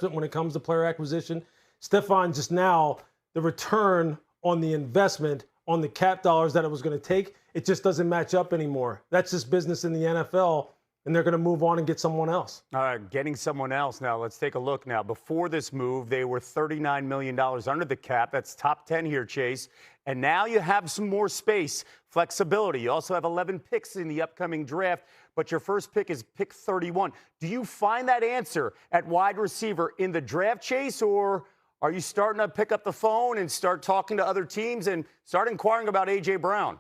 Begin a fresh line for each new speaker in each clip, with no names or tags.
when it comes to player acquisition. Stefon just now, the return on the investment on the cap dollars that it was going to take, it just doesn't match up anymore. That's just business in the NFL, and they're going to move on and get someone else.
All right, getting someone else now. Let's take a look now. Before this move, they were $39 million under the cap. That's top 10 here, Chase. And now you have some more space, flexibility. You also have 11 picks in the upcoming draft, but your first pick is pick 31. Do you find that answer at wide receiver in the draft, Chase, or are you starting to pick up the phone and start talking to other teams and start inquiring about A.J. Brown?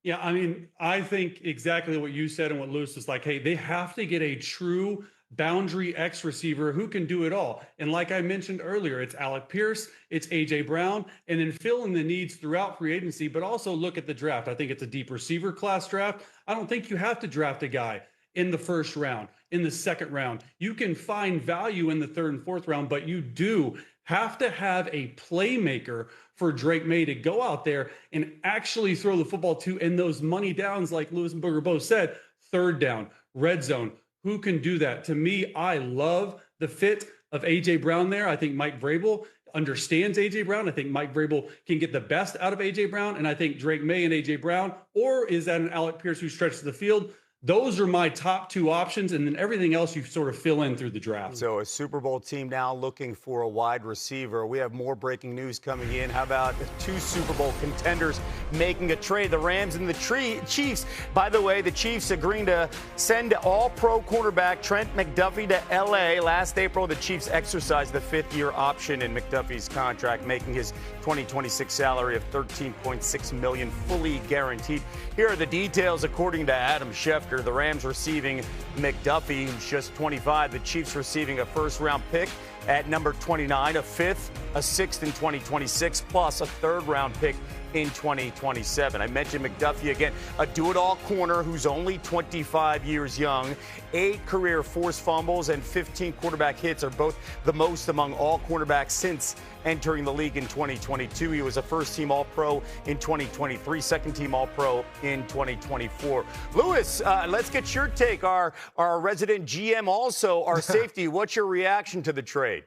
Yeah, I mean, I think exactly what you said and what Lewis is like. Hey, they have to get a true boundary X receiver who can do it all. And like I mentioned earlier, it's Alec Pierce, it's A.J. Brown, and then fill in the needs throughout free agency, but also look at the draft. I think it's a deep receiver class draft. I don't think you have to draft a guy in the first round, in the second round. You can find value in the third and fourth round, but you do have to have a playmaker for Drake May to go out there and actually throw the football to. And those money downs, like Lewis and Booger both said, third down, red zone, who can do that? To me, I love the fit of A.J. Brown there. I think Mike Vrabel understands A.J. Brown. I think Mike Vrabel can get the best out of A.J. Brown. And I think Drake May and A.J. Brown, or is that an Alec Pierce who stretches the field? Those are my top two options, and then everything else you sort of fill in through the draft.
So a Super Bowl team now looking for a wide receiver. We have more breaking news coming in. How about two Super Bowl contenders making a trade? The Rams and the Chiefs. By the way, the Chiefs agreeing to send all-pro cornerback Trent McDuffie to L.A. Last April, the Chiefs exercised the fifth-year option in McDuffie's contract, making his 2026 salary of $13.6 million fully guaranteed. Here are the details according to Adam Schefter. The Rams receiving McDuffie, who's just 25. The Chiefs receiving a first-round pick at number 29, a fifth, a sixth in 2026, plus a third-round pick in 2027. I mentioned McDuffie again, a do-it-all corner who's only 25 years young. 8 career forced fumbles and 15 quarterback hits are both the most among all cornerbacks since entering the league in 2022. He was a first-team All-Pro in 2023, second-team All-Pro in 2024. Lewis, let's get your take. Our resident GM also, our safety. What's your reaction to the trade?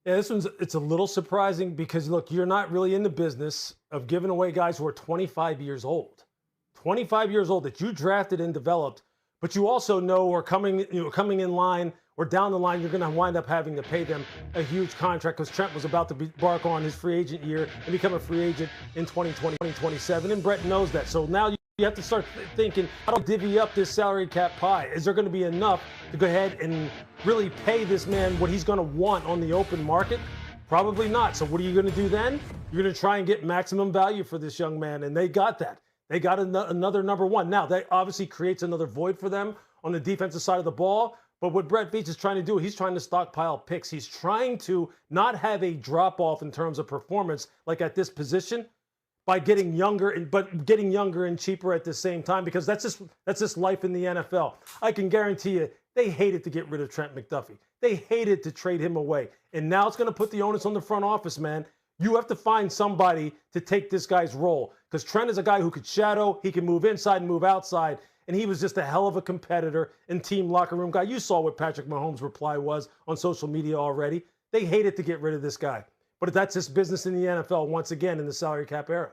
Yeah, it's a little surprising because, look, you're not really in the business of giving away guys who are 25 years old. 25 years old that you drafted and developed, but you also know are coming in line or down the line, you're going to wind up having to pay them a huge contract because Trent was about to embark on his free agent year and become a free agent in 2020, 2027, and Brett knows that. So now you have to start thinking, how do I divvy up this salary cap pie? Is there going to be enough to go ahead and really pay this man what he's going to want on the open market? Probably not. So what are you going to do then? You're going to try and get maximum value for this young man, and they got that. They got another number one. Now, that obviously creates another void for them on the defensive side of the ball. But what Brett Veach is trying to do, he's trying to stockpile picks. He's trying to not have a drop-off in terms of performance like at this position by getting younger, but getting younger and cheaper at the same time, because that's just life in the NFL. I can guarantee you they hated to get rid of Trent McDuffie. They hated to trade him away. And now it's going to put the onus on the front office, man. You have to find somebody to take this guy's role because Trent is a guy who could shadow, he can move inside and move outside, and he was just a hell of a competitor and team locker room guy. You saw what Patrick Mahomes' reply was on social media already. They hated to get rid of this guy. But that's just business in the NFL once again in the salary cap era.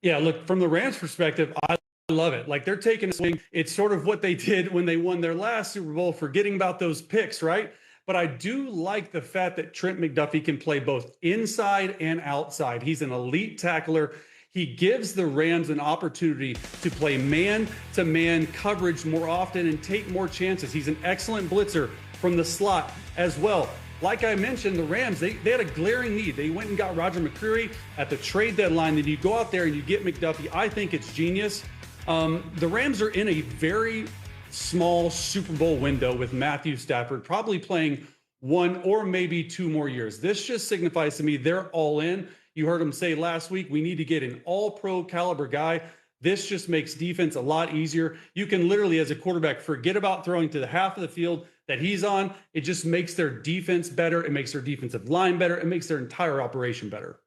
Yeah, look, from the Rams' perspective, I love it. Like, they're taking a swing. It's sort of what they did when they won their last Super Bowl, forgetting about those picks, right? But I do like the fact that Trent McDuffie can play both inside and outside. He's an elite tackler. He gives the Rams an opportunity to play man-to-man coverage more often and take more chances. He's an excellent blitzer from the slot as well. Like I mentioned, the Rams, they had a glaring need. They went and got Roger McCreary at the trade deadline. Then you go out there and you get McDuffie. I think it's genius. The Rams are in a very small Super Bowl window with Matthew Stafford probably playing 1 or maybe 2 more years. This just signifies to me they're all in. You heard him say last week, we need to get an all-pro caliber guy. This just makes defense a lot easier. You can literally, as a quarterback, forget about throwing to the half of the field that he's on. It just makes their defense better. It makes their defensive line better. It makes their entire operation better.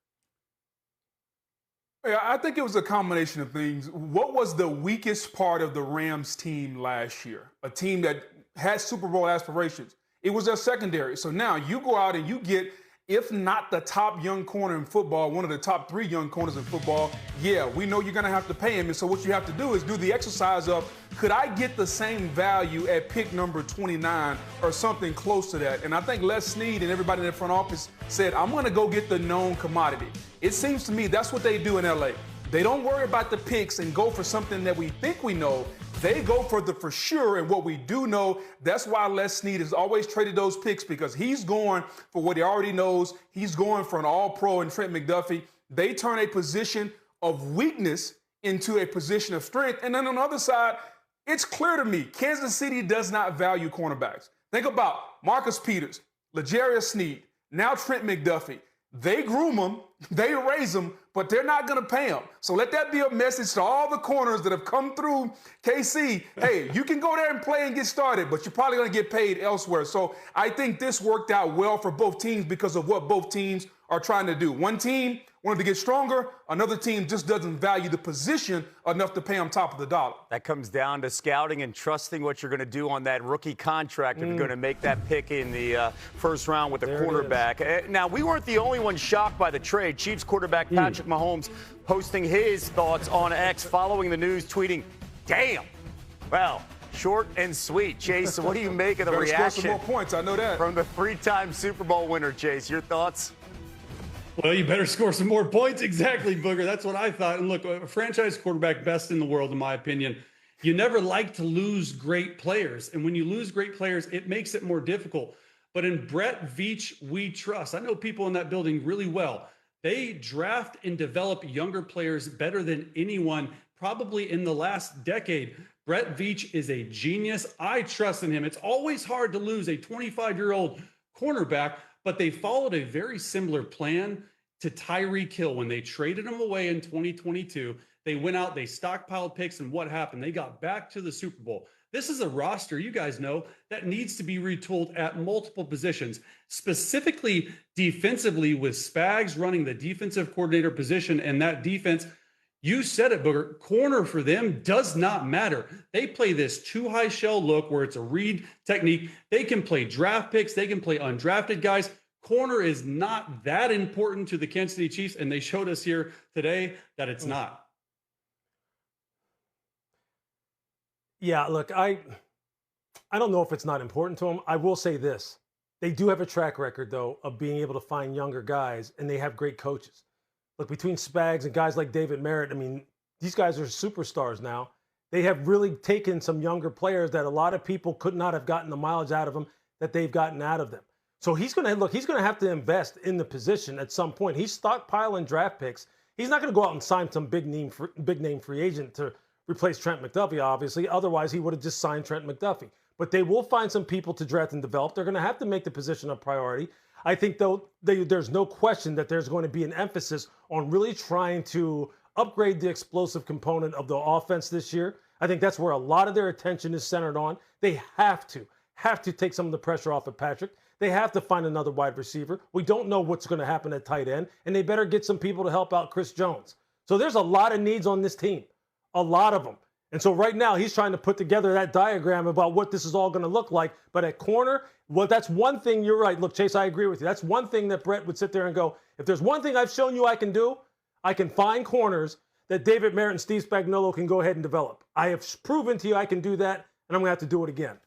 Yeah, I think it was a combination of things. What was the weakest part of the Rams team last year? A team that had Super Bowl aspirations. It was their secondary. So now you go out and you get, if not the top young corner in football, one of the top 3 young corners in football. Yeah, we know you're going to have to pay him. And so what you have to do is do the exercise of, could I get the same value at pick number 29 or something close to that? And I think Les Snead and everybody in the front office said, I'm going to go get the known commodity. It seems to me that's what they do in LA. They don't worry about the picks and go for something that we think we know. They go for the for sure and what we do know. That's why Les Snead has always traded those picks, because he's going for what he already knows. He's going for an all-pro and Trent McDuffie. They turn a position of weakness into a position of strength. And then on the other side, it's clear to me, Kansas City does not value cornerbacks. Think about Marcus Peters, L'Jarius Sneed, now Trent McDuffie. They groom them, they raise them, but they're not going to pay them. So let that be a message to all the corners that have come through KC. Hey, you can go there and play and get started, but you're probably going to get paid elsewhere. So I think this worked out well for both teams because of what both teams are trying to do. One team wanted to get stronger. Another team just doesn't value the position enough to pay on top of the dollar.
That comes down to scouting and trusting what you're going to do on that rookie contract if you're going to make that pick in the first round with a quarterback. Now, we weren't the only ones shocked by the trade. Chiefs quarterback Patrick Mahomes posting his thoughts on X following the news, tweeting, "Damn, well, short and sweet." Chase, what do you make of the reaction?
Score some more points, I know that.
From the 3-time Super Bowl winner, Chase. Your thoughts?
Well, you better score some more points. Exactly, Booger. That's what I thought. And look, a franchise quarterback, best in the world, in my opinion. You never like to lose great players. And when you lose great players, it makes it more difficult. But in Brett Veach, we trust. I know people in that building really well. They draft and develop younger players better than anyone, probably in the last decade. Brett Veach is a genius. I trust in him. It's always hard to lose a 25-year-old cornerback, but they followed a very similar plan to Tyreek Hill when they traded him away in 2022. They went out, they stockpiled picks, and what happened? They got back to the Super Bowl. This is a roster, you guys know, that needs to be retooled at multiple positions, specifically defensively with Spags running the defensive coordinator position, and that defense, you said it, Booger, corner for them does not matter. They play this too high shell look where it's a read technique. They can play draft picks. They can play undrafted guys. Corner is not that important to the Kansas City Chiefs, and they showed us here today that it's not.
Yeah, look, I don't know if it's not important to them. I will say this. They do have a track record, though, of being able to find younger guys, and they have great coaches. Look, between Spags and guys like David Merritt, I mean, these guys are superstars now. They have really taken some younger players that a lot of people could not have gotten the mileage out of them that they've gotten out of them. So he's going to have to invest in the position at some point. He's stockpiling draft picks. He's not going to go out and sign some big name free agent to replace Trent McDuffie, obviously. Otherwise, he would have just signed Trent McDuffie. But they will find some people to draft and develop. They're going to have to make the position a priority. I think, though, there's no question that there's going to be an emphasis on really trying to upgrade the explosive component of the offense this year. I think that's where a lot of their attention is centered on. They have to take some of the pressure off of Patrick. They have to find another wide receiver. We don't know what's going to happen at tight end, and they better get some people to help out Chris Jones. So there's a lot of needs on this team, a lot of them. And so right now he's trying to put together that diagram about what this is all going to look like. But at corner, well, that's one thing. You're right. Look, Chase, I agree with you. That's one thing that Brett would sit there and go, if there's one thing I've shown you I can do, I can find corners that David Merritt and Steve Spagnuolo can go ahead and develop. I have proven to you I can do that, and I'm going to have to do it again.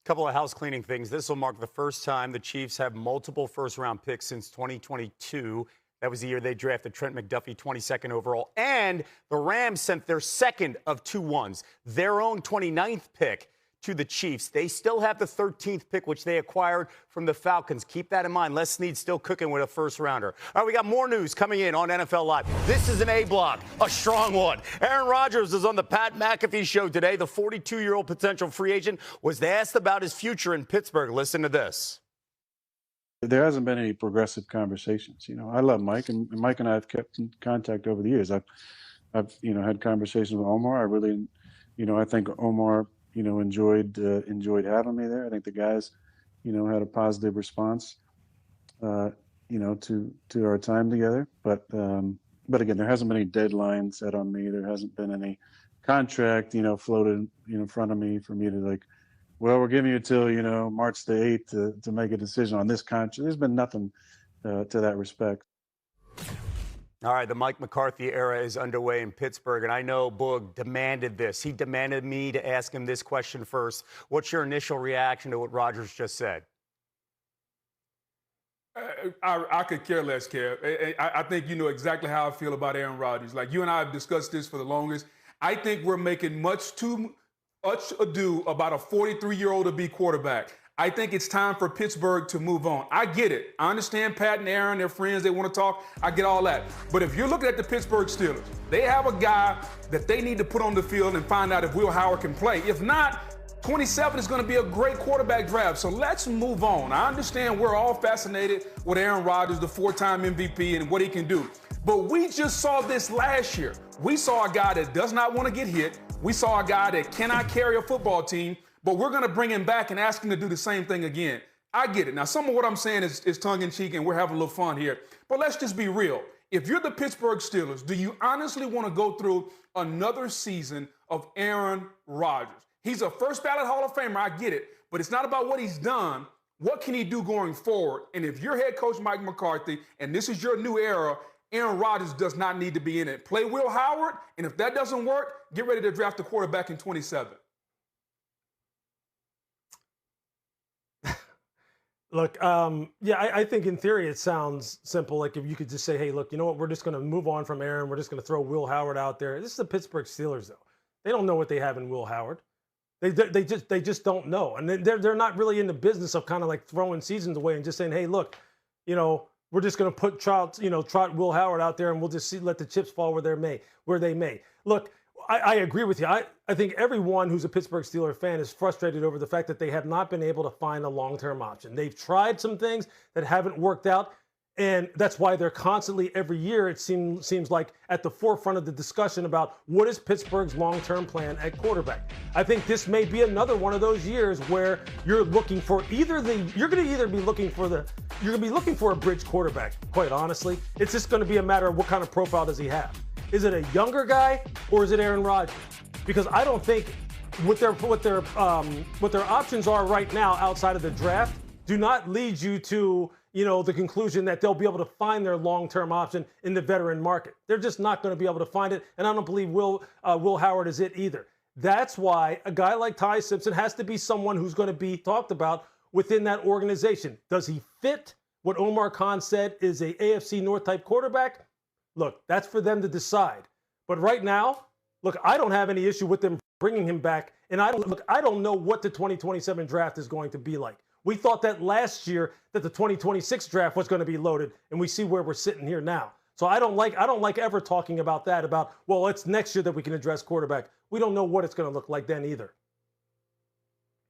Couple of house cleaning things. This will mark the first time the Chiefs have multiple first-round picks since 2022. That was the year they drafted Trent McDuffie 22nd overall. And the Rams sent their second of 2 ones, their own 29th pick, to the Chiefs. They still have the 13th pick, which they acquired from the Falcons. Keep that in mind. Les Snead's still cooking with a first-rounder. All right, we got more news coming in on NFL Live. This is an A block, a strong one. Aaron Rodgers is on the Pat McAfee show today. The 42-year-old potential free agent was asked about his future in Pittsburgh. Listen to this.
There hasn't been any progressive conversations. You know, I love Mike, and Mike and I have kept in contact over the years. I've had conversations with Omar. I really, I think Omar, enjoyed having me there. I think the guys, had a positive response, to our time together. But but again, there hasn't been any deadline set on me. There hasn't been any contract, floated, in front of me for me to like, well, we're giving you till, March the 8th to make a decision on this contract. There's been nothing to that respect.
All right, the Mike McCarthy era is underway in Pittsburgh, and I know Boog demanded this. He demanded me to ask him this question first. What's your initial reaction to what Rodgers just said?
I could care less, Kev. I think you know exactly how I feel about Aaron Rodgers. Like, you and I have discussed this for the longest. I think we're making much too much ado about a 43-year-old to be quarterback. I think it's time for Pittsburgh to move on. I get it. I understand Pat and Aaron, they're friends, they want to talk. I get all that. But if you're looking at the Pittsburgh Steelers, they have a guy that they need to put on the field and find out if Will Howard can play. If not, 27 is going to be a great quarterback draft. So let's move on. I understand we're all fascinated with Aaron Rodgers, the 4-time MVP, and what he can do. But we just saw this last year. We saw a guy that does not want to get hit. We saw a guy that cannot carry a football team. But we're going to bring him back and ask him to do the same thing again. I get it. Now, some of what I'm saying is tongue-in-cheek, and we're having a little fun here. But let's just be real. If you're the Pittsburgh Steelers, do you honestly want to go through another season of Aaron Rodgers? He's a first-ballot Hall of Famer. I get it. But it's not about what he's done. What can he do going forward? And if you're head coach Mike McCarthy, and this is your new era, Aaron Rodgers does not need to be in it. Play Will Howard, and if that doesn't work, get ready to draft a quarterback in 27.
Look, I think in theory it sounds simple. Like if you could just say, hey, look, you know what? We're just going to move on from Aaron. We're just going to throw Will Howard out there. This is the Pittsburgh Steelers, though. They don't know what they have in Will Howard. They just don't know. And they're not really in the business of kind of like throwing seasons away and just saying, hey, look, we're just going to put trot Will Howard out there and we'll just let the chips fall where they may. Look, I agree with you. I think everyone who's a Pittsburgh Steelers fan is frustrated over the fact that they have not been able to find a long-term option. They've tried some things that haven't worked out, and that's why they're constantly, every year, it seems like at the forefront of the discussion about what is Pittsburgh's long-term plan at quarterback. I think this may be another one of those years where you're looking for you're going to be looking for a bridge quarterback, quite honestly. It's just going to be a matter of what kind of profile does he have. Is it a younger guy or is it Aaron Rodgers? Because I don't think what their options are right now outside of the draft do not lead you to the conclusion that they'll be able to find their long-term option in the veteran market. They're just not going to be able to find it, and I don't believe Will Howard is it either. That's why a guy like Ty Simpson has to be someone who's going to be talked about within that organization. Does he fit what Omar Khan said is a AFC North type quarterback? Look, that's for them to decide. But right now, look, I don't have any issue with them bringing him back. And I don't know what the 2027 draft is going to be like. We thought that last year that the 2026 draft was going to be loaded, and we see where we're sitting here now. So I don't like ever talking about that, well, it's next year that we can address quarterback. We don't know what it's going to look like then either.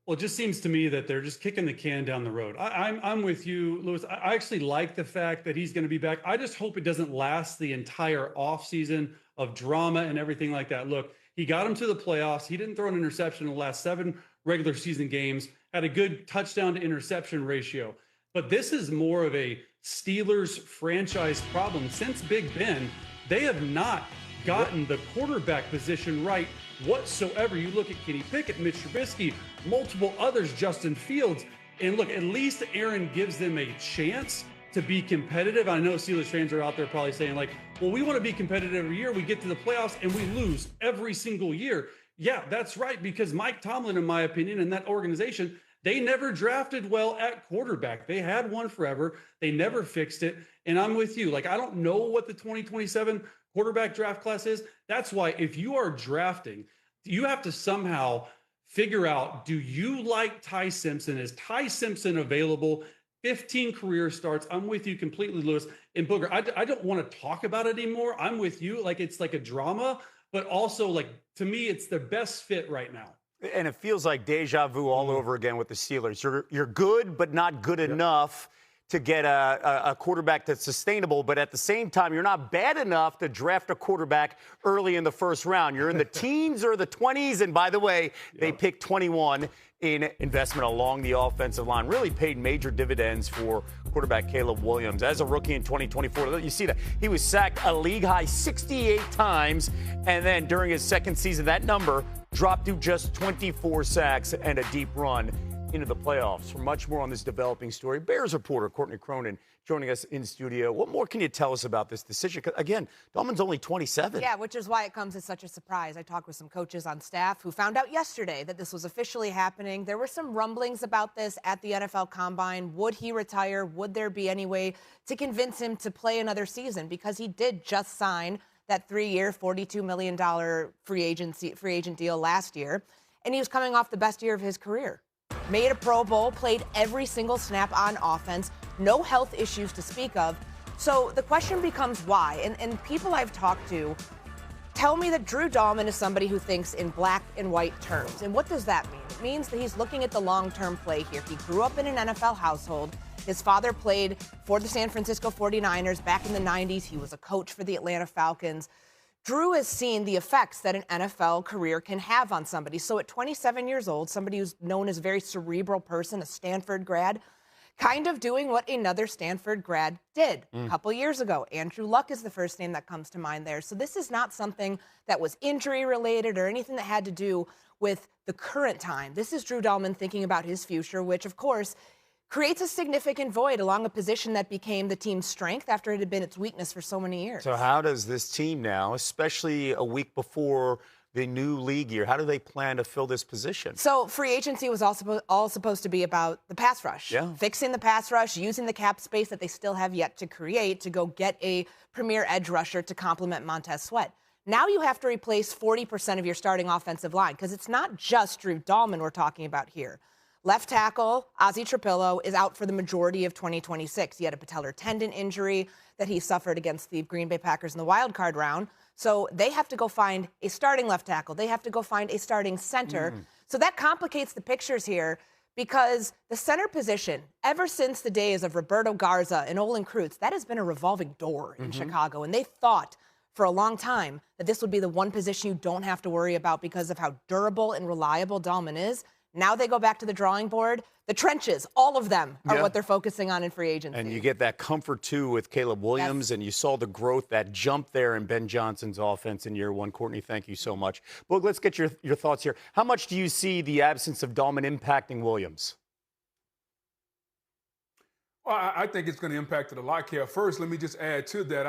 Well, it just seems to me that they're just kicking the can down the road. I'm with you, Louis. I actually like the fact that he's going to be back. I just hope it doesn't last the entire offseason of drama and everything like that. Look, he got him to the playoffs. He didn't throw an interception in the last 7 regular season games, had a good touchdown to interception ratio. But this is more of a Steelers franchise problem. Since Big Ben, they have not gotten the quarterback position right whatsoever. You look at Kenny Pickett, Mitch Trubisky, multiple others, Justin Fields, and look, at least Aaron gives them a chance to be competitive. I know Steelers fans are out there probably saying like, well, we want to be competitive every year. We get to the playoffs and we lose every single year. Yeah, that's right, because Mike Tomlin, in my opinion, and that organization, they never drafted well at quarterback. They had one forever. They never fixed it. And I'm with you. Like, I don't know what the 2027 quarterback draft class is. That's why if you are drafting, you have to somehow figure out, do you like Ty Simpson? Is Ty Simpson available? 15 career starts. I'm with you completely, Louis. And Booger, I don't want to talk about it anymore. I'm with you. Like, it's like a drama, but also, like, to me, it's the best fit right now.
And it feels like deja vu all over again with the Steelers. You're good, but not good enough to get a quarterback that's sustainable. But at the same time, you're not bad enough to draft a quarterback early in the first round. You're in the teens or the 20s. And by the way, they picked 21 in investment along the offensive line really paid major dividends for quarterback Caleb Williams. As a rookie in 2024, you see that he was sacked a league-high 68 times, and then during his second season, that number dropped to just 24 sacks and a deep run into the playoffs. For much more on this developing story, Bears reporter Courtney Cronin joining us in studio. What more can you tell us about this decision? Again, Dahlman's only 27.
Yeah, which is why it comes as such a surprise. I talked with some coaches on staff who found out yesterday that this was officially happening. There were some rumblings about this at the NFL Combine. Would he retire? Would there be any way to convince him to play another season? Because he did just sign that 3-year, $42 million free agent deal last year, and he was coming off the best year of his career. Made a Pro Bowl, played every single snap on offense, no health issues to speak of. So the question becomes why? And people I've talked to tell me that Drew Dahlman is somebody who thinks in black and white terms. And what does that mean? It means that he's looking at the long-term play here. He grew up in an NFL household. His father played for the San Francisco 49ers back in the 90s. He was a coach for the Atlanta Falcons. Drew has seen the effects that an NFL career can have on somebody. So at 27 years old, somebody who's known as a very cerebral person, a Stanford grad, kind of doing what another Stanford grad did a couple years ago. Andrew Luck is the first name that comes to mind there. So this is not something that was injury related or anything that had to do with the current time. This is Drew Dahlman thinking about his future, which of course creates a significant void along a position that became the team's strength after it had been its weakness for so many years.
So how does this team now, especially a week before the new league year, how do they plan to fill this position?
So free agency was all supposed to be about the pass rush.
Yeah.
Fixing the pass rush, using the cap space that they still have yet to create to go get a premier edge rusher to complement Montez Sweat. Now you have to replace 40% of your starting offensive line because it's not just Drew Dahlman we're talking about here. Left tackle, Ozzie Trapillo, is out for the majority of 2026. He had a patellar tendon injury that he suffered against the Green Bay Packers in the wild card round. So they have to go find a starting left tackle. They have to go find a starting center. So that complicates the pictures here because the center position, ever since the days of Roberto Garza and Olin Kreutz, that has been a revolving door in Chicago. And they thought for a long time that this would be the one position you don't have to worry about because of how durable and reliable Dahlman is. Now they go back to the drawing board. The trenches, all of them are what they're focusing on in free agency.
And you get that comfort, too, with Caleb Williams, and you saw the growth, that jump there in Ben Johnson's offense in year one. Courtney, thank you so much. Boog, let's get your thoughts here. How much do you see the absence of Dahlman impacting Williams?
Well, I think it's going to impact it a lot, Kev. First, let me just add to that.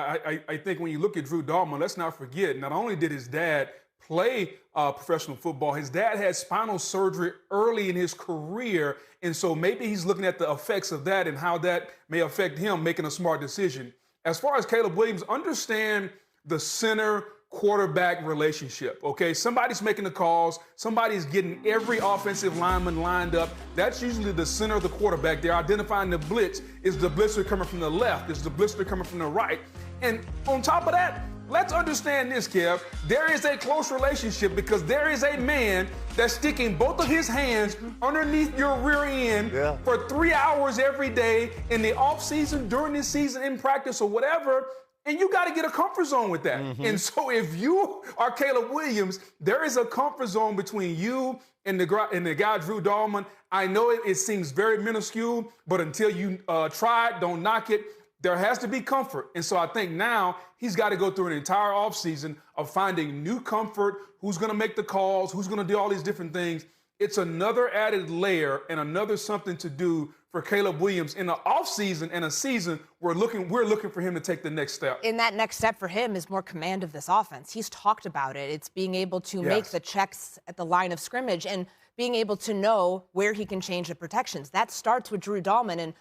I think when you look at Drew Dahlman, let's not forget, not only did his dad play professional football, his dad had spinal surgery early in his career, and so maybe he's looking at the effects of that and how that may affect him making a smart decision. As far as Caleb Williams, understand the center-quarterback relationship, okay? Somebody's making the calls. Somebody's getting every offensive lineman lined up. That's usually the center of the quarterback. They're identifying the blitz. Is the blitzer coming from the left? Is the blitzer coming from the right? And on top of that, let's understand this, Kev. There is a close relationship because there is a man that's sticking both of his hands underneath your rear end for 3 hours every day in the offseason, during the season, in practice, or whatever. And you got to get a comfort zone with that. And so if you are Caleb Williams, there is a comfort zone between you and the guy Drew Dahlman. I know it seems very minuscule, but until you try it, don't knock it. There has to be comfort. And so I think now he's got to go through an entire offseason of finding new comfort, who's going to make the calls, who's going to do all these different things. It's another added layer and another something to do for Caleb Williams in the offseason and a season we're looking for him to take the next step.
And that next step for him is more command of this offense. He's talked about it. It's being able to make the checks at the line of scrimmage and being able to know where he can change the protections. That starts with Drew Dahlman. And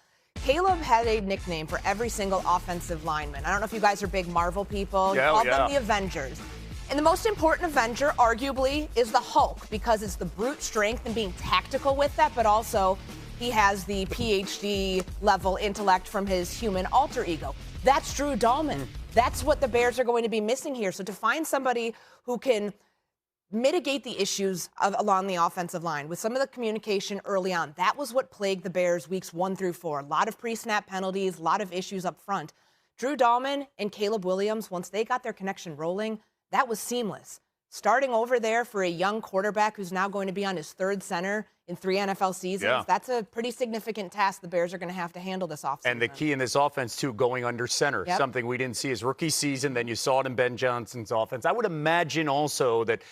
Caleb had a nickname for every single offensive lineman. I don't know if you guys are big Marvel people. You call them the Avengers. And the most important Avenger, arguably, is the Hulk because it's the brute strength and being tactical with that, but also he has the PhD level intellect from his human alter ego. That's Drew Dahlman. That's what the Bears are going to be missing here. So to find somebody who can mitigate the issues along the offensive line with some of the communication early on. That was what plagued the Bears weeks 1 through 4. A lot of pre-snap penalties, a lot of issues up front. Drew Dahlman and Caleb Williams, once they got their connection rolling, that was seamless. starting over there for a young quarterback who's now going to be on his third center in 3 NFL seasons, that's a pretty significant task the Bears are going to have to handle this offseason.
And the key in this offense, too, going under center, something we didn't see his rookie season. Then you saw it in Ben Johnson's offense. I would imagine also that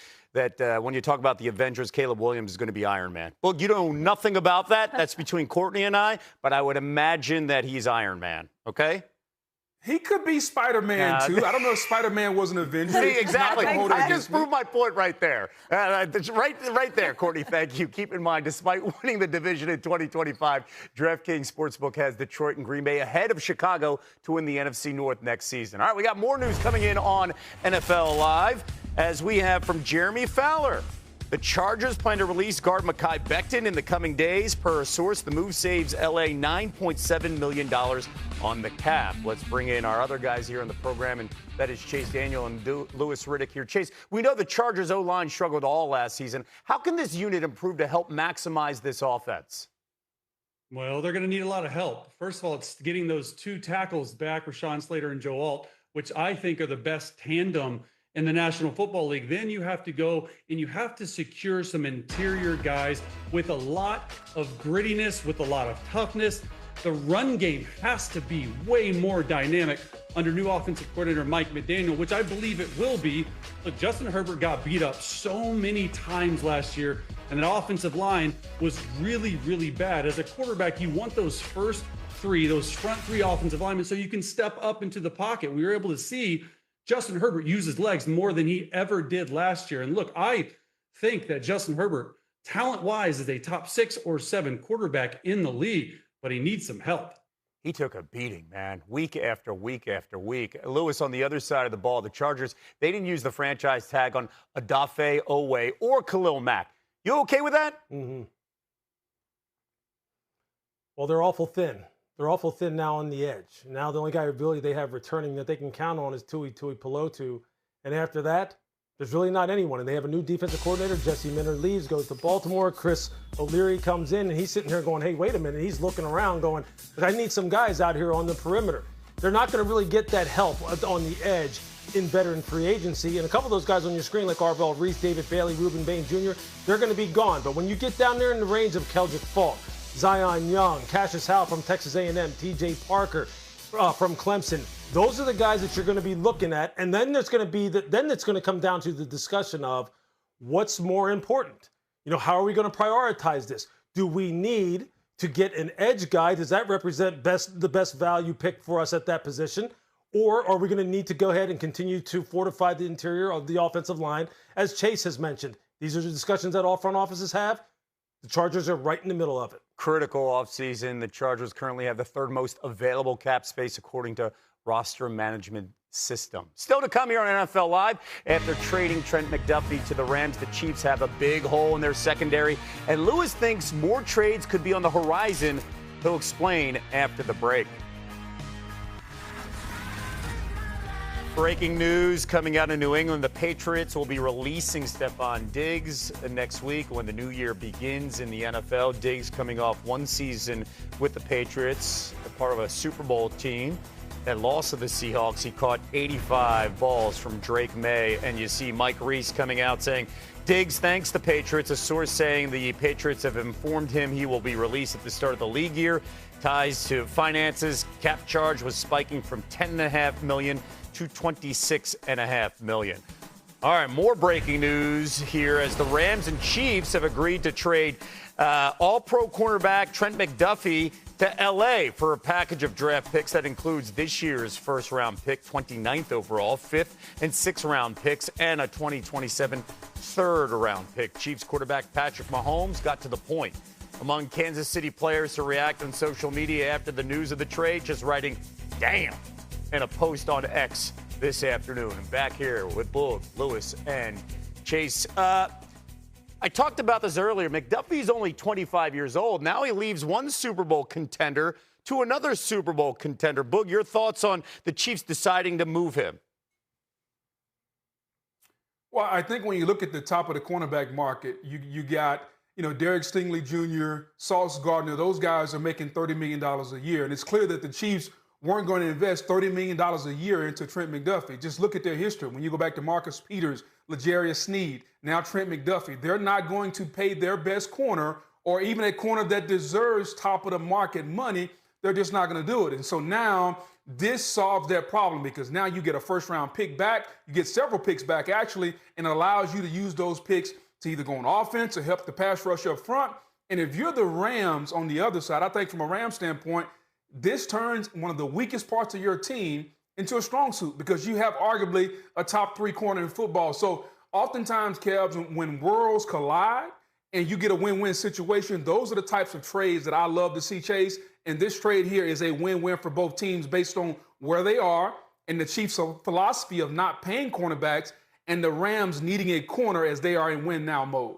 when you talk about the Avengers, Caleb Williams is going to be Iron Man. Well, you know nothing about that. That's between Courtney and I, but I would imagine that he's Iron Man, okay?
He could be Spider-Man, too. I don't know if Spider-Man was an Avenger.
See, exactly. I just
me.
proved my point right there. Right there, Courtney, thank you. Keep in mind, despite winning the division in 2025, DraftKings Sportsbook has Detroit and Green Bay ahead of Chicago to win the NFC North next season. All right, we got more news coming in on NFL Live as we have from Jeremy Fowler. The Chargers plan to release guard Mekhi Becton in the coming days. Per a source, the move saves LA $9.7 million on the cap. Let's bring in our other guys here on the program, and that is Chase Daniel and Louis Riddick here. Chase, we know the Chargers O-line struggled all last season. How can this unit improve to help maximize this offense?
Well, they're going to need a lot of help. First of all, it's getting those 2 tackles back, Rashawn Slater and Joe Alt, which I think are the best tandem in the National Football League. Then you have to go and you have to secure some interior guys with a lot of grittiness, with a lot of toughness. The run game has to be way more dynamic under new offensive coordinator Mike McDaniel, which I believe it will be. But Justin Herbert got beat up so many times last year, and that offensive line was really, really bad. As a quarterback, you want those front 3 offensive linemen so you can step up into the pocket. We were able to see Justin Herbert use his legs more than he ever did last year. And look, I think that Justin Herbert, talent-wise, is a top 6 or 7 quarterback in the league, but he needs some help.
He took a beating, man, week after week after week. Lewis, on the other side of the ball, the Chargers, they didn't use the franchise tag on Odafe Oweh or Khalil Mack. You okay with that?
Mm-hmm. Well, they're awful thin. They're awful thin now on the edge. Now the only guy ability they have returning that they can count on is Tui Pelotu. And after that, there's really not anyone. And they have a new defensive coordinator. Jesse Minter leaves, goes to Baltimore. Chris O'Leary comes in, and he's sitting here going, hey, wait a minute. He's looking around going, I need some guys out here on the perimeter. They're not going to really get that help on the edge in veteran free agency. And a couple of those guys on your screen, like Arvell Reese, David Bailey, Reuben Bain Jr., they're going to be gone. But when you get down there in the range of Keldrick Falk, Zion Young, Cassius Howell from Texas A&M, T.J. Parker from Clemson. Those are the guys that you're going to be looking at, and then there's going to be then it's going to come down to the discussion of what's more important. You know, how are we going to prioritize this? Do we need to get an edge guy? Does that represent the best value pick for us at that position? Or are we going to need to go ahead and continue to fortify the interior of the offensive line, as Chase has mentioned? These are the discussions that all front offices have. The Chargers are right in the middle of it.
Critical offseason. The Chargers currently have the 3rd most available cap space according to roster management system. Still to come here on NFL Live. After trading Trent McDuffie to the Rams, the Chiefs have a big hole in their secondary, and Lewis thinks more trades could be on the horizon. He'll explain after the break. Breaking news coming out of New England. The Patriots will be releasing Stefon Diggs next week when the new year begins in the NFL. Diggs coming off 1 season with the Patriots, a part of a Super Bowl team that lost to the Seahawks. He caught 85 balls from Drake May. And you see Mike Reese coming out saying, Diggs thanks the Patriots. A source saying the Patriots have informed him he will be released at the start of the league year. Ties to finances. Cap charge was spiking from $10.5 million to $26.5 million. All right, more breaking news here as the Rams and Chiefs have agreed to trade all-pro cornerback Trent McDuffie to L.A. for a package of draft picks that includes this year's first-round pick, 29th overall, 5th and 6th-round picks, and a 2027 third-round pick. Chiefs quarterback Patrick Mahomes got to the point among Kansas City players to react on social media after the news of the trade, just writing, damn, in a post on X this afternoon. And back here with Bull, Lewis, and Chase. I talked about this earlier. McDuffie's only 25 years old. Now he leaves one Super Bowl contender to another Super Bowl contender. Boog, your thoughts on the Chiefs deciding to move him?
Well, I think when you look at the top of the cornerback market, you got, Derek Stingley Jr., Sauce Gardner. Those guys are making $30 million a year. And it's clear that the Chiefs weren't going to invest $30 million a year into Trent McDuffie. Just look at their history. When you go back to Marcus Peters, L'Jarius Sneed, now Trent McDuffie. They're not going to pay their best corner or even a corner that deserves top of the market money. They're just not going to do it. And so now this solves that problem because now you get a first-round pick back. You get several picks back, actually, and it allows you to use those picks to either go on offense or help the pass rush up front. And if you're the Rams on the other side, I think from a Rams standpoint, this turns one of the weakest parts of your team into a strong suit because you have arguably a top 3 corner in football. So oftentimes, Kevs, when worlds collide and you get a win-win situation, those are the types of trades that I love to see, Chase. And this trade here is a win-win for both teams based on where they are and the Chiefs' philosophy of not paying cornerbacks and the Rams needing a corner as they are in win-now mode.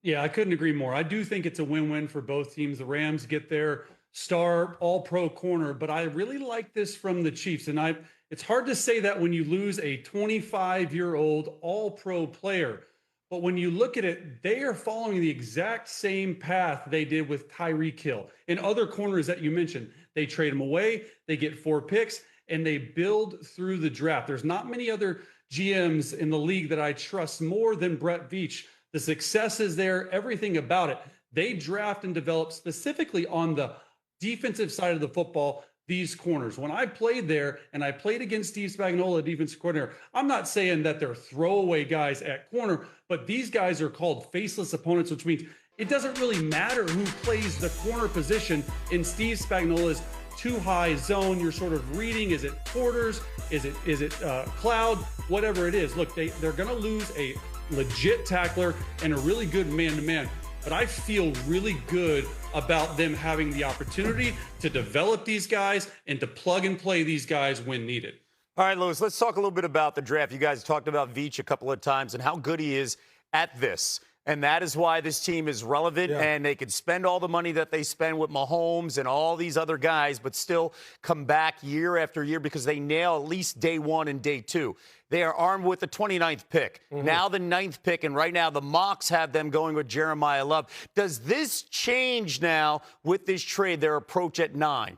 Yeah, I couldn't agree more. I do think it's a win-win for both teams. The Rams get their star all-pro corner, but I really like this from the Chiefs. And it's hard to say that when you lose a 25-year-old all-pro player. But when you look at it, they are following the exact same path they did with Tyreek Hill and other corners that you mentioned. They trade them away, they get 4 picks, and they build through the draft. There's not many other GMs in the league that I trust more than Brett Veach. The success is there, everything about it. They draft and develop specifically on the defensive side of the football, these corners. When I played there and I played against Steve Spagnuolo, defensive coordinator, I'm not saying that they're throwaway guys at corner, but these guys are called faceless opponents, which means it doesn't really matter who plays the corner position in Steve Spagnuolo's too high zone. You're sort of reading, is it Porters? Is it Cloud? Whatever it is. Look, they're going to lose a legit tackler and a really good man-to-man. But I feel really good about them having the opportunity to develop these guys and to plug and play these guys when needed.
All right, Louis, let's talk a little bit about the draft. You guys talked about Veach a couple of times and how good he is at this. And that is why this team is relevant, and they could spend all the money that they spend with Mahomes and all these other guys, but still come back year after year because they nail at least day 1 and day 2. They are armed with the 29th pick, now the 9th pick, and right now the mocks have them going with Jeremiah Love. Does this change now with this trade, their approach at 9?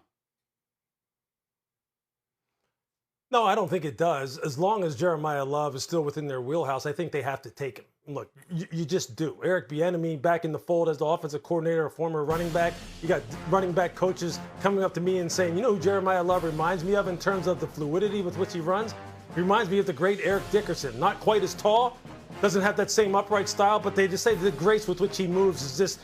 No, I don't think it does. As long as Jeremiah Love is still within their wheelhouse, I think they have to take him. Look, you just do. Eric Bieniemy back in the fold as the offensive coordinator, a former running back. You got running back coaches coming up to me and saying, you know who Jeremiah Love reminds me of in terms of the fluidity with which he runs? He reminds me of the great Eric Dickerson. Not quite as tall, doesn't have that same upright style, but they just say the grace with which he moves is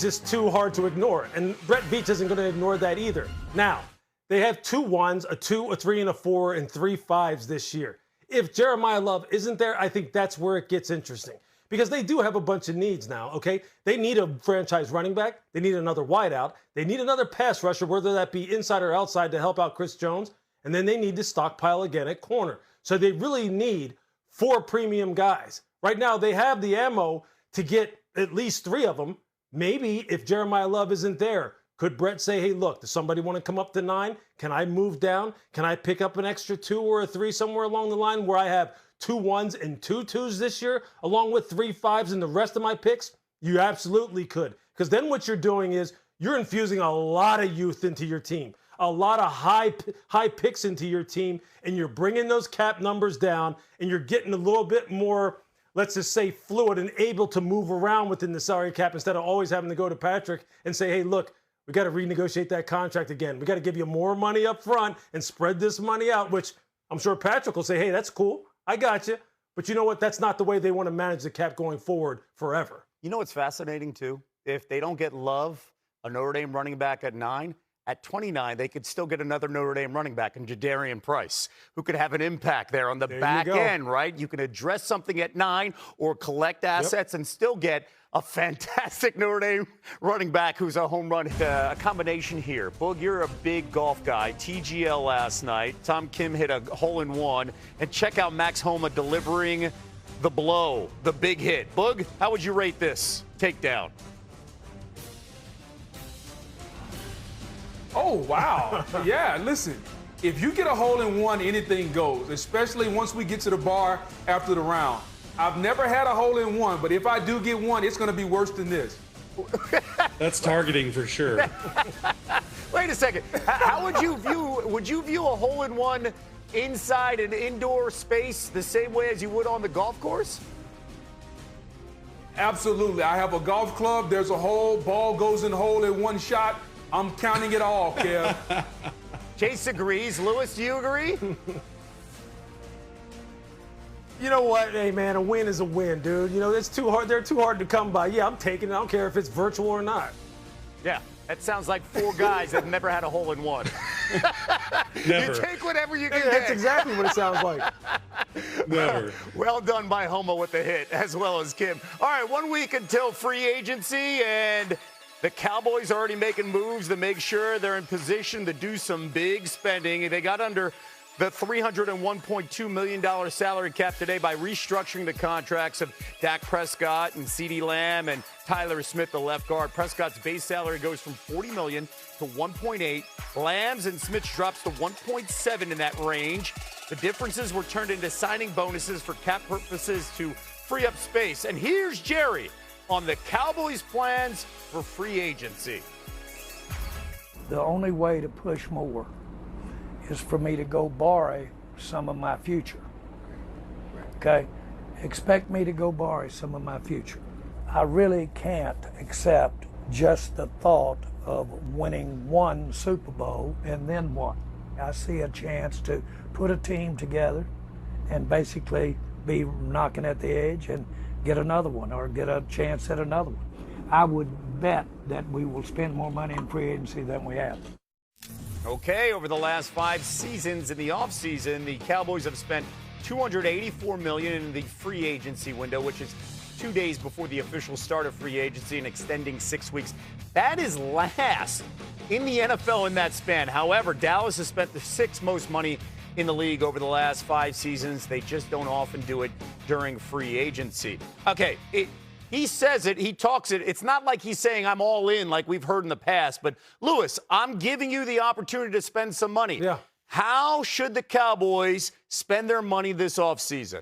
just too hard to ignore. And Brett Veach isn't going to ignore that either. Now, they have 2 1s, a 2, a 3, and a 4, and 3 5s this year. If Jeremiah Love isn't there, I think that's where it gets interesting. Because they do have a bunch of needs now, okay? They need a franchise running back. They need another wideout. They need another pass rusher, whether that be inside or outside, to help out Chris Jones. And then they need to stockpile again at corner. So they really need 4 premium guys. Right now, they have the ammo to get at least 3 of them. Maybe if Jeremiah Love isn't there, could Brett say, hey, look, does somebody want to come up to 9? Can I move down? Can I pick up an extra 2 or a 3 somewhere along the line where I have 2 1s and 2 2s this year, along with 3 5s and the rest of my picks? You absolutely could. Because then what you're doing is you're infusing a lot of youth into your team, a lot of high picks into your team, and you're bringing those cap numbers down, and you're getting a little bit more, let's just say, fluid and able to move around within the salary cap instead of always having to go to Patrick and say, hey, look, we got to renegotiate that contract again. We got to give you more money up front and spread this money out, which I'm sure Patrick will say, hey, that's cool. I got you. But you know what? That's not the way they want to manage the cap going forward forever.
You know what's fascinating, too? If they don't get Love, a Notre Dame running back at 9, at 29, they could still get another Notre Dame running back in Jadarian Price, who could have an impact there on the back end, right? You can address something at 9 or collect assets and still get a fantastic Notre Dame running back who's a home run. A combination here. Boog, you're a big golf guy. TGL last night. Tom Kim hit a hole-in-one. And check out Max Homa delivering the blow, the big hit. Boog, how would you rate this takedown?
Oh, wow. Yeah, listen, if you get a hole-in-one, anything goes, especially once we get to the bar after the round. I've never had a hole-in-one, but if I do get one, it's going to be worse than this.
That's targeting for sure.
Wait a second. How would you view a hole-in-one inside an indoor space the same way as you would on the golf course?
Absolutely. I have a golf club. There's a hole. Ball goes in the hole in one shot. I'm counting it all, Kev.
Chase agrees. Lewis, do you agree?
You know what? Hey, man, a win is a win, dude. You know, it's too hard. They're too hard to come by. Yeah, I'm taking it. I don't care if it's virtual or not.
Yeah, that sounds like four guys that never had a hole in one.
Never.
You take whatever you can
That's
get.
exactly what it sounds like.
Never.
Well done by Homo with the hit, as well as Kim. All right, 1 week until free agency, and the Cowboys are already making moves to make sure they're in position to do some big spending. They got under the $301.2 million salary cap today by restructuring the contracts of Dak Prescott and CeeDee Lamb and Tyler Smith, the left guard. Prescott's base salary goes from $40 million to $1.8. Lamb's and Smith's drops to $1.7 in that range. The differences were turned into signing bonuses for cap purposes to free up space. And here's Jerry on the Cowboys' plans for free agency.
The only way to push more is for me to go borrow some of my future. Okay? Expect me to go borrow some of my future. I really can't accept just the thought of winning one Super Bowl and then what? I see a chance to put a team together and basically be knocking at the edge and get another one or get a chance at another one. I would bet that we will spend more money in free agency than we have.
Okay, over the last 5 seasons in the offseason, the Cowboys have spent $284 million in the free agency window, which is 2 days before the official start of free agency and extending 6 weeks. That is last in the NFL in that span. However, Dallas has spent the 6th most money in the league over the last 5 seasons. They just don't often do it during free agency. Okay, he says it, he talks it. It's not like he's saying I'm all in like we've heard in the past. But, Lewis, I'm giving you the opportunity to spend some money.
Yeah.
How should the Cowboys spend their money this offseason?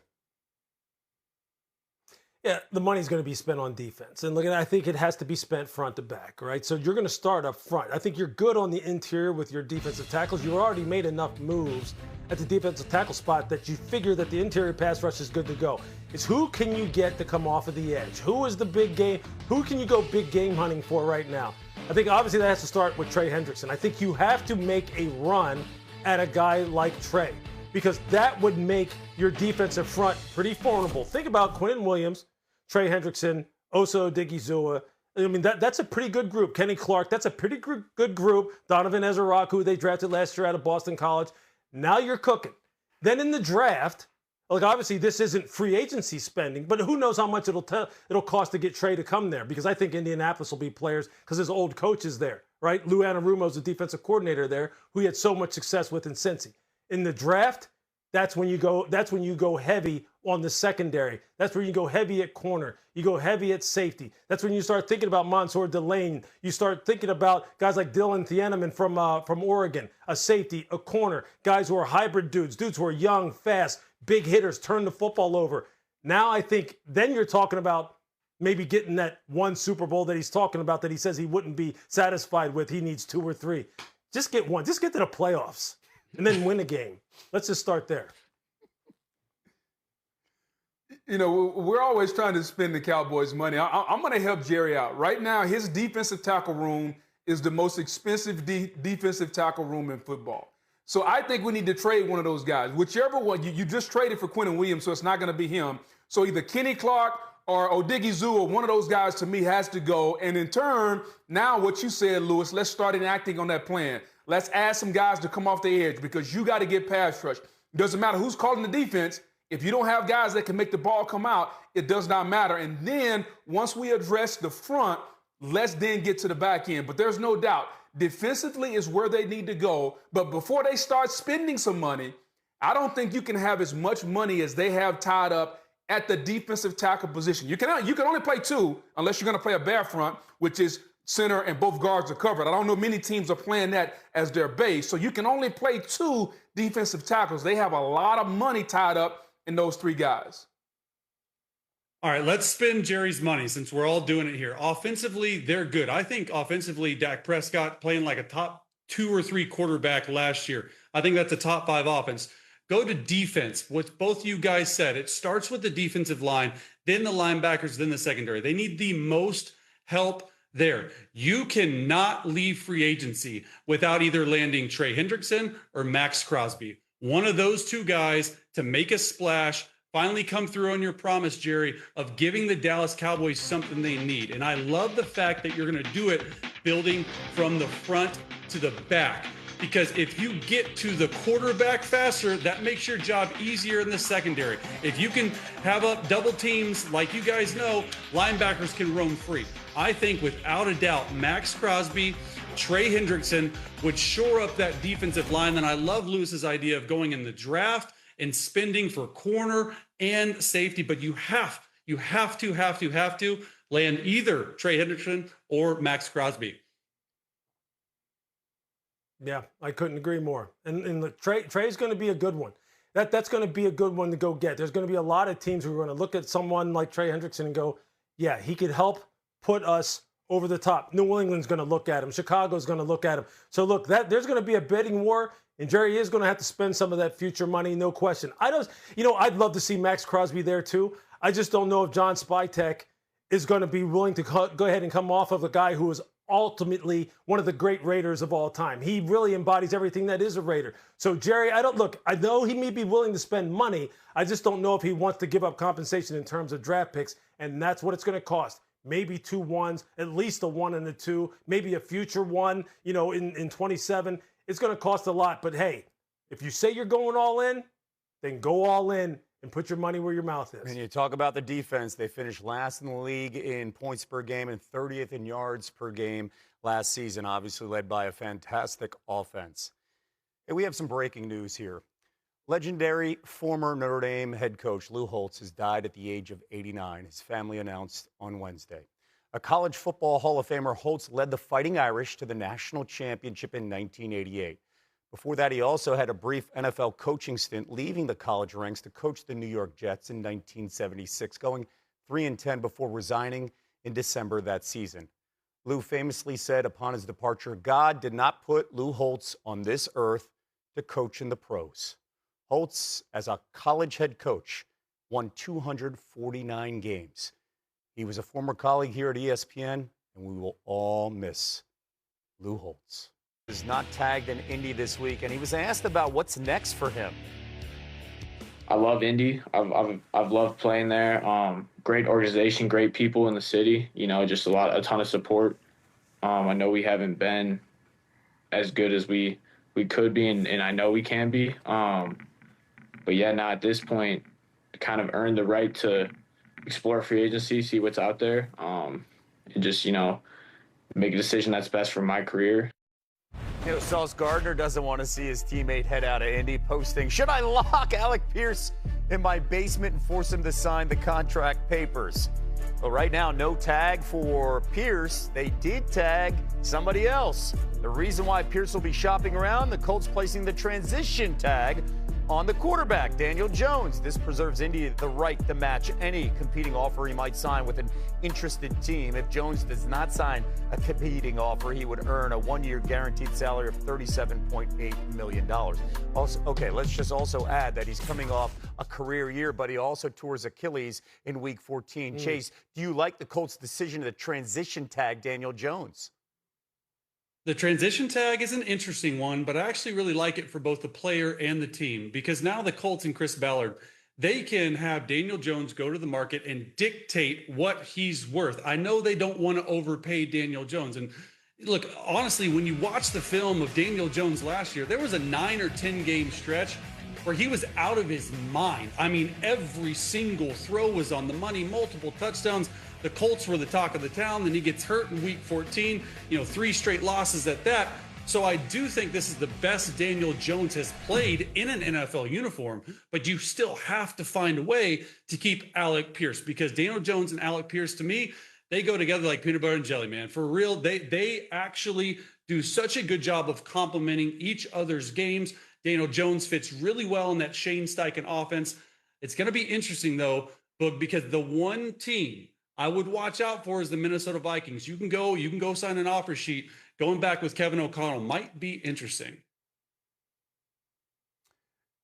Yeah, the money's going to be spent on defense. And look, I think it has to be spent front to back, right? So you're going to start up front. I think you're good on the interior with your defensive tackles. You've already made enough moves at the defensive tackle spot that you figure that the interior pass rush is good to go. It's who can you get to come off of the edge? Who is the big game? Who can you go big game hunting for right now? I think obviously that has to start with Trey Hendrickson. I think you have to make a run at a guy like Trey because that would make your defensive front pretty formidable. Think about Quinnen Williams, Trey Hendrickson, Osa Odigizua. I mean, that's a pretty good group. Kenny Clark, that's a pretty good group. Donovan Ezra, who they drafted last year out of Boston College. Now you're cooking. Then in the draft, like obviously this isn't free agency spending, but who knows how much it'll cost to get Trey to come there because I think Indianapolis will be players because his old coach is there, right? Lou Anarumo's the defensive coordinator there who he had so much success with in Cincy. In the draft, that's when you go heavy on the secondary. That's where you go heavy at corner. You go heavy at safety. That's when you start thinking about Mansour Delane. You start thinking about guys like Dylan Thieneman from Oregon, a safety, a corner, guys who are hybrid dudes who are young, fast, big hitters, turn the football over. Now I think then you're talking about maybe getting that one Super Bowl that he's talking about that he says he wouldn't be satisfied with. He needs 2 or 3. Just get one. Just get to the playoffs and then win a game. Let's just start there.
You know, we're always trying to spend the Cowboys' money. I'm going to help Jerry out. Right now, his defensive tackle room is the most expensive defensive tackle room in football. So I think we need to trade one of those guys. Whichever one, you just traded for Quinnen Williams, so it's not going to be him. So either Kenny Clark or Odigizua, one of those guys to me has to go. And in turn, now what you said, Lewis, let's start enacting on that plan. Let's add some guys to come off the edge because you got to get pass rush. Doesn't matter who's calling the defense. If you don't have guys that can make the ball come out, it does not matter. And then once we address the front, let's then get to the back end. But there's no doubt, defensively is where they need to go. But before they start spending some money, I don't think you can have as much money as they have tied up at the defensive tackle position. You can only play 2 unless you're going to play a bear front, which is center and both guards are covered. I don't know many teams are playing that as their base. So you can only play 2 defensive tackles. They have a lot of money tied up in those 3 guys.
All right, let's spend Jerry's money since we're all doing it here. Offensively, they're good. I think offensively, Dak Prescott playing like a top 2 or 3 quarterback last year. I think that's a top 5 offense. go to defense. What both you guys said, it starts with the defensive line, then the linebackers, then the secondary. They need the most help there. You cannot leave free agency without either landing Trey Hendrickson or Maxx Crosby. One of those two guys to make a splash, finally come through on your promise, Jerry, of giving the Dallas Cowboys something they need. And I love the fact that you're going to do it building from the front to the back. Because if you get to the quarterback faster, that makes your job easier in the secondary. If you can have up double teams, like you guys know, linebackers can roam free. I think without a doubt, Maxx Crosby, Trey Hendrickson would shore up that defensive line. And I love Lewis's idea of going in the draft and spending for corner and safety. But you have to land either Trey Hendrickson or Maxx Crosby.
Yeah, I couldn't agree more. And the Trey's going to be a good one. That's going to be a good one to go get. There's going to be a lot of teams who are going to look at someone like Trey Hendrickson and go, yeah, he could help put us over the top. New England's going to look at him. Chicago's going to look at him. So look, there's going to be a bidding war, and Jerry is going to have to spend some of that future money, no question. I'd love to see Maxx Crosby there too. I just don't know if John Spytek is going to be willing to go ahead and come off of a guy who is ultimately one of the great Raiders of all time. He really embodies everything that is a Raider. So Jerry, I know he may be willing to spend money. I just don't know if he wants to give up compensation in terms of draft picks, and that's what it's going to cost. Maybe 2 1s, at least a 1 and a 2, maybe a future 1, in 27. It's going to cost a lot, but hey, if you say you're going all in, then go all in and put your money where your mouth is.
And you talk about the defense. They finished last in the league in points per game and 30th in yards per game last season, obviously led by a fantastic offense. And we have some breaking news here. Legendary former Notre Dame head coach Lou Holtz has died at the age of 89, his family announced on Wednesday. A college football Hall of Famer, Holtz led the Fighting Irish to the national championship in 1988. Before that, he also had a brief NFL coaching stint, leaving the college ranks to coach the New York Jets in 1976, going 3-10 before resigning in December that season. Lou famously said upon his departure, "God did not put Lou Holtz on this earth to coach in the pros." Holtz, as a college head coach, won 249 games. He was a former colleague here at ESPN, and we will all miss Lou Holtz. Is not tagged in Indy this week, and he was asked about what's next for him.
I love Indy. I've loved playing there. Great organization, great people in the city. Just a ton of support. I know we haven't been as good as we could be, and I know we can be. But yeah, now at this point, kind of earned the right to explore free agency, see what's out there, and just make a decision that's best for my career.
Sauce Gardner doesn't want to see his teammate head out of Indy, posting, "Should I lock Alec Pierce in my basement and force him to sign the contract papers?" Well, right now, no tag for Pierce. They did tag somebody else. The reason why Pierce will be shopping around, the Colts placing the transition tag on the quarterback, Daniel Jones. This preserves Indy the right to match any competing offer he might sign with an interested team. If Jones does not sign a competing offer, he would earn a 1-year guaranteed salary of $37.8 million. Also, let's just also add that he's coming off a career year, but he also tours Achilles in Week 14. Chase, do you like the Colts' decision to transition tag Daniel Jones?
The transition tag is an interesting one, but I actually really like it for both the player and the team, because now the Colts and Chris Ballard, they can have Daniel Jones go to the market and dictate what he's worth. I know they don't want to overpay Daniel Jones. And look, honestly, when you watch the film of Daniel Jones last year, there was a 9 or 10 game stretch where he was out of his mind. I mean, every single throw was on the money, multiple touchdowns. The Colts were the talk of the town. Then he gets hurt in Week 14, 3 straight losses at that. So I do think this is the best Daniel Jones has played in an NFL uniform, but you still have to find a way to keep Alec Pierce, because Daniel Jones and Alec Pierce, to me, they go together like peanut butter and jelly, man. For real, they actually do such a good job of complementing each other's games. Daniel Jones fits really well in that Shane Steichen offense. It's going to be interesting, though, because the one team I would watch out for is the Minnesota Vikings. You can go sign an offer sheet. Going back with Kevin O'Connell might be interesting.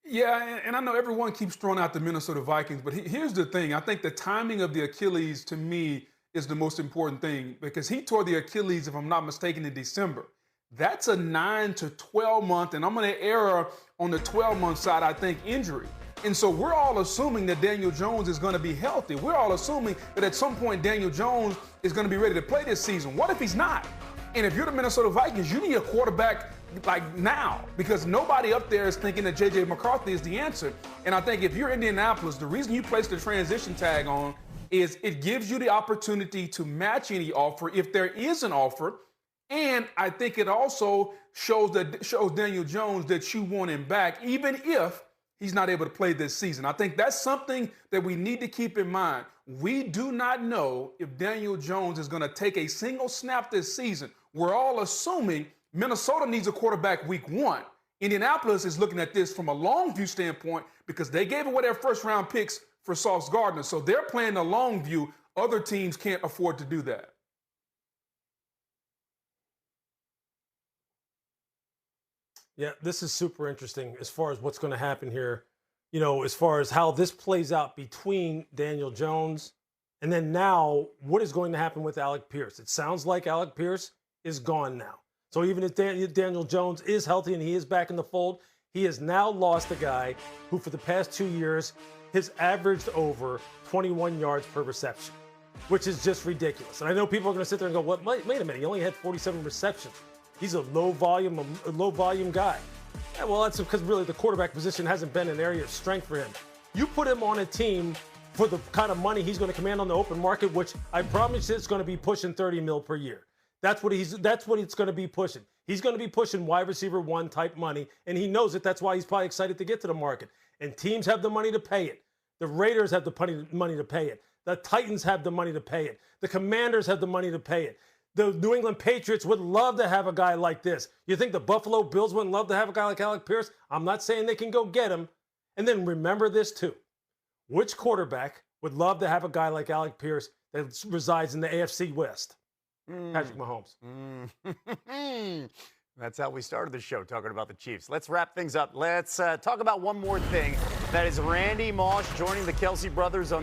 Yeah, and I know everyone keeps throwing out the Minnesota Vikings, but here's the thing. I think the timing of the Achilles, to me, is the most important thing because he tore the Achilles, if I'm not mistaken, in December. That's a 9 to 12 month, and I'm going to err on the 12-month side, I think, injury. And so we're all assuming that Daniel Jones is going to be healthy. We're all assuming that at some point Daniel Jones is going to be ready to play this season. What if he's not? And if you're the Minnesota Vikings, you need a quarterback like now because nobody up there is thinking that J.J. McCarthy is the answer. And I think if you're Indianapolis, the reason you place the transition tag on is it gives you the opportunity to match any offer if there is an offer. And I think it also shows Daniel Jones that you want him back, even if he's not able to play this season. I think that's something that we need to keep in mind. We do not know if Daniel Jones is going to take a single snap this season. We're all assuming Minnesota needs a quarterback week 1. Indianapolis is looking at this from a long view standpoint because they gave away their first round picks for Sauce Gardner. So they're playing the long view. Other teams can't afford to do that.
Yeah, this is super interesting as far as what's going to happen here, you know, as far as how this plays out between Daniel Jones and then now what is going to happen with Alec Pierce. It sounds like Alec Pierce is gone now. So even if Daniel Jones is healthy and he is back in the fold, he has now lost a guy who for the past 2 years has averaged over 21 yards per reception, which is just ridiculous. And I know people are going to sit there and go, "What? Wait a minute, he only had 47 receptions. He's a low volume guy." Yeah, well, that's because really the quarterback position hasn't been an area of strength for him. You put him on a team for the kind of money he's going to command on the open market, which I promise you it's going to be pushing $30 million per year. That's what it's going to be pushing. He's going to be pushing wide receiver 1 type money, and he knows it. That's why he's probably excited to get to the market. And teams have the money to pay it. The Raiders have the money to pay it. The Titans have the money to pay it. The Commanders have the money to pay it. The New England Patriots would love to have a guy like this. You think the Buffalo Bills wouldn't love to have a guy like Alec Pierce? I'm not saying they can go get him. And then remember this too. Which quarterback would love to have a guy like Alec Pierce that resides in the AFC West? Patrick Mahomes.
That's how we started the show, talking about the Chiefs. Let's wrap things up. Let's talk about one more thing. That is Randy Moss joining the Kelsey brothers on